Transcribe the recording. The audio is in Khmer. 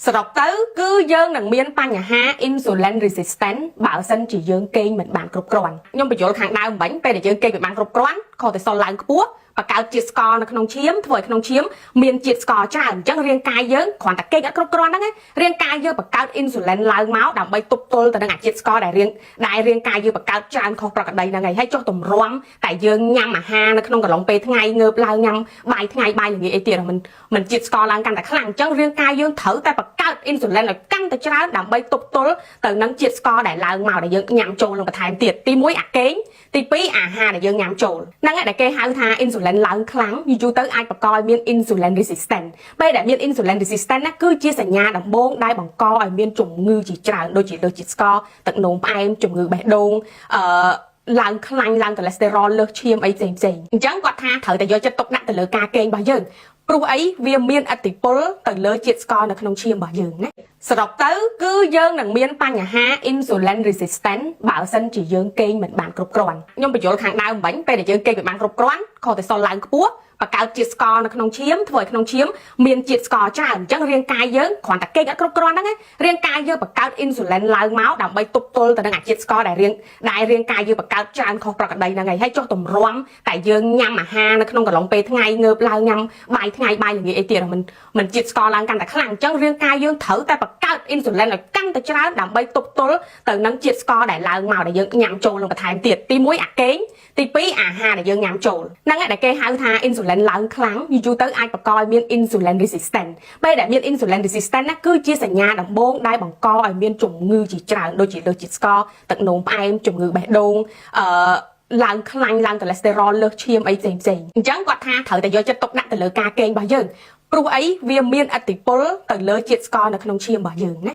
สรุปទៅគឺយើងនឹងមានបញ្ហា insulin resistant បើសិនជាយើងគេងមិនបានគ្រប់គ្រាន់ខ្ញុំបញ្យល់ខាងដើមមិញពេលដែលយើងគេងមិនបានគ្រប់គ្រាន់ខកតេសុលឡើងខ្ពស់បង្កើតជាតិស្ករនៅក្នុងឈាមធ្វើឲ្យក្នុងឈាមមានជាតិស្ករច្រើនអញ្ចឹងរាងកាយយើងគ្រាន់តែគេងអត់គ្រប់គ្រាន់ហ្នឹងរាងកាយយើងបង្កើត insulin ឡើងមកដើម្បីទប់ទល់ទៅនឹងអាជាតិស្ករដែលរាងកាយយើងបង្កើតច្រើនខុសប្រក្រតីហ្នឹងហើយចុះទម្រាំតែយើងញ៉ាំអាហារនៅក្នុងកន្លងពេលថ្ងៃងើបឡើងញ៉ាំបាយថ្ងៃបាយល្ងាចអីទៀតមិនជាតិស្ករឡើងកាន់តែខ្លាំងអញ្ចឹងរាងកាយយើងត្រូវតែបង្កើត insulin ឲ្យកាន់តែច្រើនដើម្បីទប់ទល់ទៅនឹងជាតិស្ករដែលឡើងមកដែលយើងញ៉ាំចូលនឹងបន្ថែមទៀតទី1អាកេងទី2អាហារដែលយើងញ៉ាំចូលហ្នឹងឯងដែលគេហៅថា insulin ឡើងខ្លាំងយូរទៅអាចបង្កឲ្យមាន insulin resistant ពេលដែលមាន insulin resistant ណាគឺជាសញ្ញាដំបូងដែលបង្កឲ្យមានជំងឺជាច្រើនដូចជាលើសជាតិស្ករទឹកនោមផ្អែមជំងឺបេះដូងឡើងខ្លាញ់ឡើងកូលេស្តេរ៉ុលលើសឈាមអីផ្សេងអញ្ចឹងគាត់ថាត្រូវតែយកចិត្តទុកដាក់ទៅលើការគេងរបស់យើងព្រោះអីវាមានឥទ្ធិពលទៅលើជាតិស្ករនៅក្នុងឈាមរបស់យើងណាសរុបទៅគឺយើងនឹងមានបញ្ហា insulin resistant បើសិនជាយើងគេងមិនបានគ្រប់គ្រាន់ខ្ញុំបញ្យល់ខាងដើមមិញពេលដែលយើងគេងមិនបានគ្រប់គ្រាន់ខកតេសុលឡើងខ្ពស់បង្កើតជាតិស្ករនៅក្នុងឈាមធ្វើឲ្យក្នុងឈាមមានជាតិស្ករច្រើនអញ្ចឹងរាងកាយយើងគ្រាន់តែគេងអត់គ្រប់គ្រាន់ហ្នឹងរាងកាយយើងបង្កើត insulin ឡើងមកដើម្បីទប់ទល់ទៅនឹងអាជាតិស្ករដែលរាងកាយយើងបង្កើតច្រើនខុសប្រក្រតីហ្នឹងហើយចុះទម្រាំតែយើងញ៉ាំអាហារនៅក្នុងកន្លងពេលថ្ងៃងើបឡើងញ៉ាំបាយថ្ងៃបាយល្ងាចអីទៀតមិនជាតិស្ករឡើងកាន់តែខ្លាំងអញ្ចឹងរាងកាយយើងត្រូវតែបង្កើត insulin ឲ្យកាន់តែច្រើនដើម្បីទប់ទល់ទៅនឹងជាតិស្ករដែលឡើងមកដែលយើងញ៉ាំចូលនឹងបន្ថែមទៀតទី1អាកេងទី2អាហារដែលយើងញ៉ាំចូលហ្នឹងឯងដែលគេហៅថា insulin ឡើងខ្លាំងយូរទៅអាចបង្កឲ្យមាន insulin resistant ពេលដែលមាន insulin resistant ណាគឺជាសញ្ញាដំបូងដែលបង្កឲ្យមានជំងឺជាច្រើនដូចជាលើសជាតិស្ករទឹកនោមផ្អែមជំងឺបេះដូងឡើងខ្លាញ់ឡើងកូលេស្តេរ៉ុលលើសឈាមអីផ្សេងអញ្ចឹងគាត់ថាត្រូវតែយកចិត្តទុកដាក់ទៅលើការគេងរបស់យើងព្រោះអីវាមានឥទ្ធិពលទៅលើជាតិស្ករនៅក្នុងឈាមរបស់យើងណា